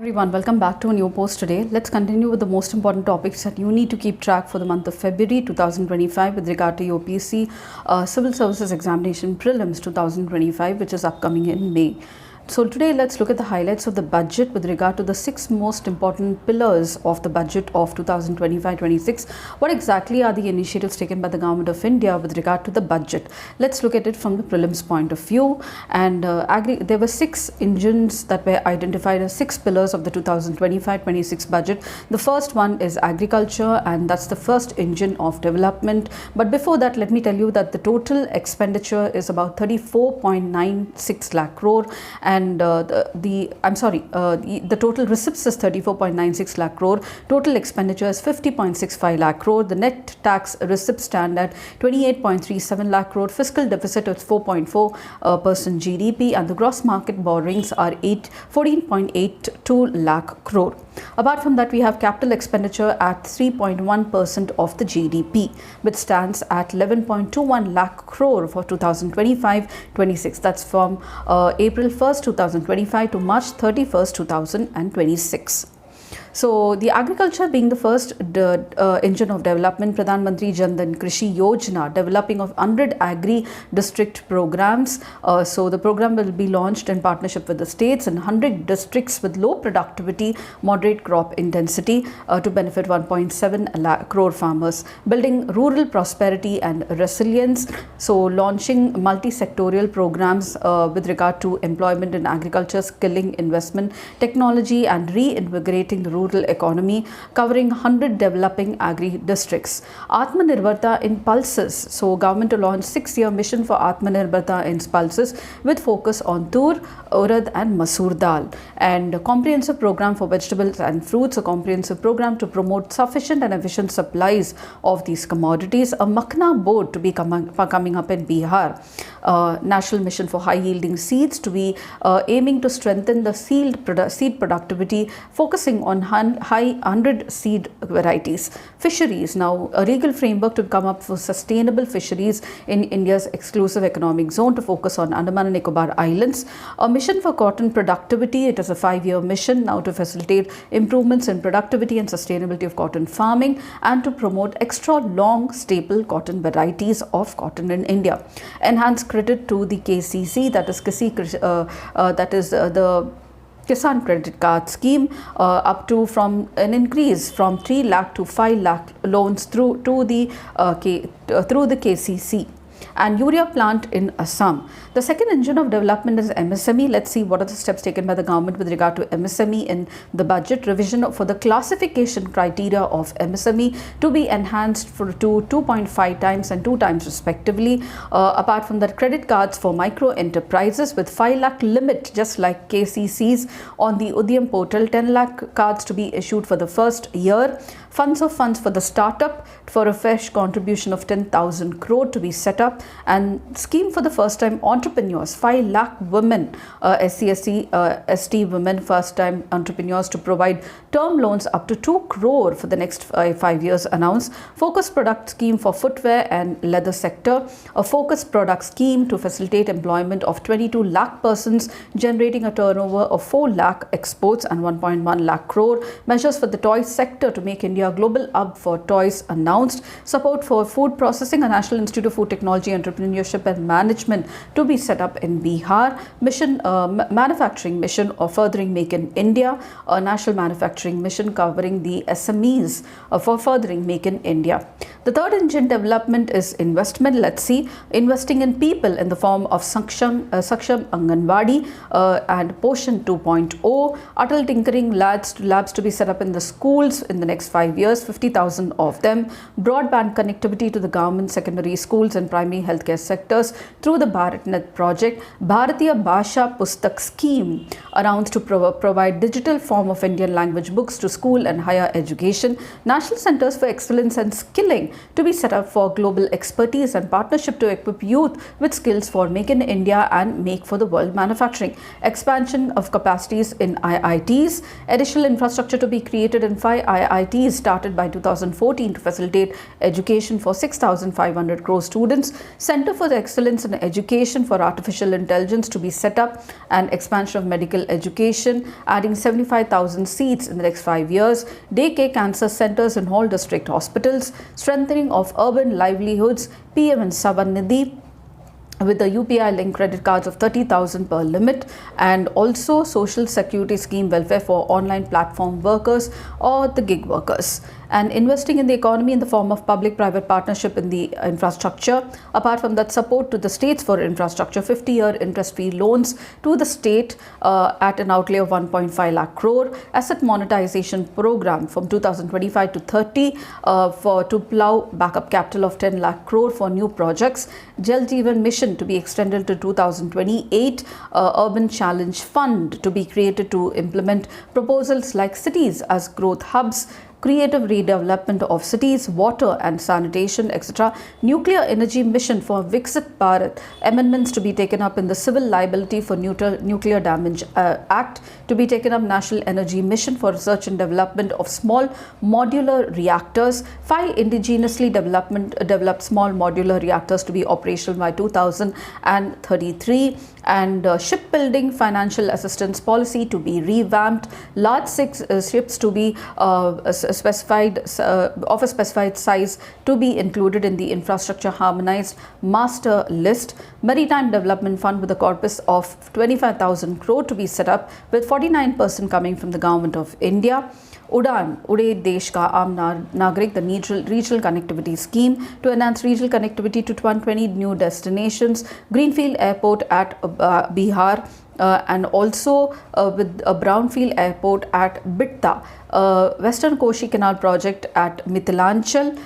Everyone, welcome back to a new post today. Let's continue with the most important topics that you need to keep track for the month of February 2025 with regard to UPSC Civil Services Examination Prelims 2025, which is upcoming in May. So today let's look at the highlights of the budget with regard to the 6 most important pillars of the budget of 2025-26. What exactly are the initiatives taken by the Government of India with regard to the budget? Let's look at it from the prelims point of view. And there were 6 engines that were identified as 6 pillars of the 2025-26 budget. The first one is agriculture, and that's the first engine of development. But before that, let me tell you that the total expenditure is about 34.96 lakh crore. And the total receipts is 34.96 lakh crore. Total expenditure is 50.65 lakh crore. The net tax receipts stand at 28.37 lakh crore. Fiscal deficit is 4.4% GDP, and the gross market borrowings are 14.82 lakh crore. Apart from that, we have capital expenditure at 3.1% of the GDP, which stands at 11.21 lakh crore for 2025-26. That's from April 1st, 2025 to March 31st, 2026. So, the agriculture being the first engine of development, Pradhan Mantri Jan Dhan Krishi Yojana, developing of 100 agri-district programs. So, the program will be launched in partnership with the states in 100 districts with low productivity, moderate crop intensity to benefit 1.7 lakh crore farmers. Building rural prosperity and resilience. So, launching multi-sectorial programs with regard to employment in agriculture, skilling, investment, technology, and reinvigorating the rural economy, covering 100 developing agri-districts. Atmanirbharta in pulses. So, government to launch 6-year mission for Atmanirbharta in pulses with focus on tur, urad and masoor dal. And a comprehensive program for vegetables and fruits, a comprehensive program to promote sufficient and efficient supplies of these commodities. A Makhna board to be coming up in Bihar. National mission for high-yielding seeds to be aiming to strengthen the seed productivity, focusing on high 100 seed varieties. Fisheries, now a legal framework to come up for sustainable fisheries in India's exclusive economic zone to focus on Andaman and Nicobar Islands. A mission for cotton productivity, it is a 5-year mission now to facilitate improvements in productivity and sustainability of cotton farming and to promote extra long staple cotton varieties of cotton in India. Enhance credit to the KCC, that is the Kisan Credit Card Scheme, up to from an increase from 3 lakh to 5 lakh loans through the KCC. And urea plant in Assam. The second engine of development is MSME. Let's see what are the steps taken by the government with regard to MSME in the budget. Revision for the classification criteria of MSME to be enhanced to 2.5 times and 2 times respectively. Apart from that, credit cards for micro enterprises with 5 lakh limit, just like KCCs on the Udyam portal. 10 lakh cards to be issued for the first year. Funds for the startup for a fresh contribution of 10,000 crore to be set up, and scheme for the first time entrepreneurs, 5 lakh women, SC, ST women first time entrepreneurs to provide term loans up to 2 crore for the next 5 years announced. Focus product scheme for footwear and leather sector. A focus product scheme to facilitate employment of 22 lakh persons, generating a turnover of 4 lakh exports and 1.1 lakh crore. Measures for the toy sector to make India a global hub for toys announced. Support for food processing, a National Institute of Food Technology, Entrepreneurship and Management to be set up in Bihar. Mission, manufacturing mission of furthering Make in India, a national manufacturing mission covering the SMEs for furthering Make in India. The third engine development is investment. Let's see, investing in people in the form of Saksham Anganwadi and Poshan 2.0. Atal Tinkering labs to be set up in the schools in the next 5 years, 50,000 of them. Broadband connectivity to the government secondary schools and primary healthcare sectors through the BharatNet project. Bharatiya Bhasha Pustak scheme announced to provide digital form of Indian language books to school and higher education. National Centers for Excellence and Skilling to be set up for global expertise and partnership to equip youth with skills for Make in India and Make for the World manufacturing. Expansion of capacities in IITs. Additional infrastructure to be created in 5 IITs started by 2014 to facilitate education for 6,500 crore students. Center for Excellence in Education for Artificial Intelligence to be set up, and expansion of medical education, adding 75,000 seats in the next 5 years, daycare cancer centers in all district hospitals, strengthening of urban livelihoods, PM and Savanidhi, with the UPI linked credit cards of 30,000 per limit, and also social security scheme welfare for online platform workers or the gig workers, and investing in the economy in the form of public-private partnership in the infrastructure. Apart from that, support to the states for infrastructure, 50-year interest-free loans to the state at an outlay of 1.5 lakh crore, asset monetization program from 2025 to 30 to plow backup capital of 10 lakh crore for new projects, Jal Jeevan Mission to be extended to 2028, Urban Challenge Fund to be created to implement proposals like cities as growth hubs, creative redevelopment of cities, water and sanitation, etc. Nuclear energy mission for Viksit Bharat, amendments to be taken up in the Civil Liability for Nuclear Damage Act to be taken up, National Energy Mission for research and development of small modular reactors, 5 indigenously developed small modular reactors to be operational by 2033, and shipbuilding financial assistance policy to be revamped, large ships to be of a specified size to be included in the infrastructure harmonized master list, maritime development fund with a corpus of 25,000 crore to be set up, with 49% coming from the government of India. Udan, Ude Desh Ka Aam Nagrik, the regional connectivity scheme to enhance regional connectivity to 120 new destinations, Greenfield Airport at Bihar, and also with a brownfield airport at Bitta, Western Koshi Canal project at Mithilanchal,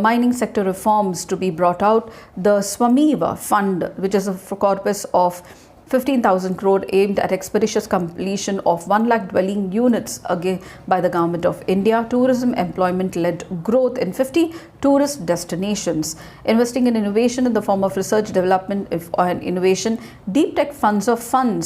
mining sector reforms to be brought out, the Swamiva Fund, which is a corpus of 15,000 crore aimed at expeditious completion of 1 lakh dwelling units again by the Government of India, tourism employment-led growth in 50 tourist destinations, investing in innovation in the form of research, development and innovation, deep tech funds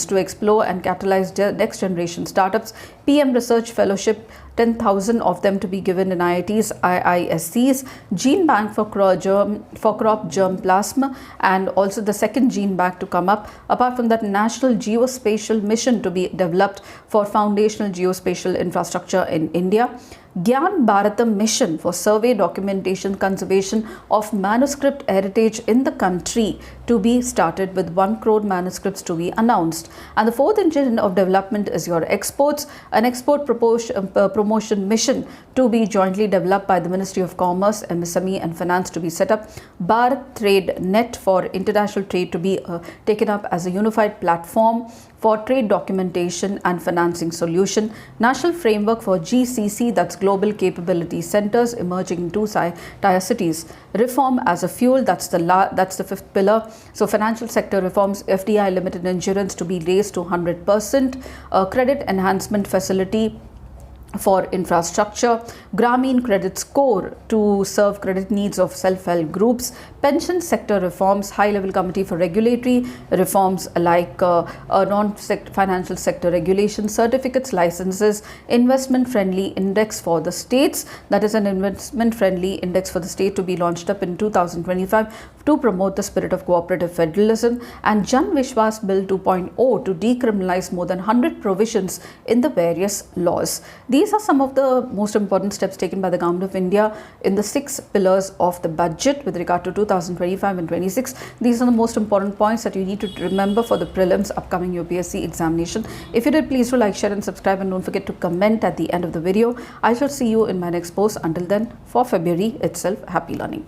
to explore and catalyze next generation startups, PM Research Fellowship, 10,000 of them to be given in IITs, IISCs, Gene Bank for crop germ plasma, and also the second gene bank to come up. Apart from that, National Geospatial Mission to be developed for foundational geospatial infrastructure in India. Gyan Bharatam Mission for survey, documentation, conservation of manuscript heritage in the country to be started, with 1 crore manuscripts to be announced. And the fourth engine of development is your exports, an export promotion mission to be jointly developed by the Ministry of Commerce, MSME and Finance to be set up. Bharat Trade Net for international trade to be taken up as a unified platform for trade documentation and financing solution. National framework for GCC, that's Global Capability Centers emerging in 2 tier cities. Reform as a fuel, that's the fifth pillar. So financial sector reforms, FDI limited insurance to be raised to 100%, credit enhancement facility for infrastructure, Grameen credit score to serve credit needs of self-help groups, pension sector reforms, high-level committee for regulatory reforms like non-financial sector regulation, certificates, licenses, investment-friendly index for the states, that is an investment-friendly index for the state to be launched up in 2025 to promote the spirit of cooperative federalism, and Jan Vishwas Bill 2.0 to decriminalize more than 100 provisions in the various laws. These are some of the most important steps taken by the Government of India in the 6 pillars of the budget with regard to 2025 and 26. These are the most important points that you need to remember for the prelims upcoming UPSC examination. If you did, please do like, share and subscribe, and don't forget to comment at the end of the video. I shall see you in my next post. Until then, for February itself, happy learning.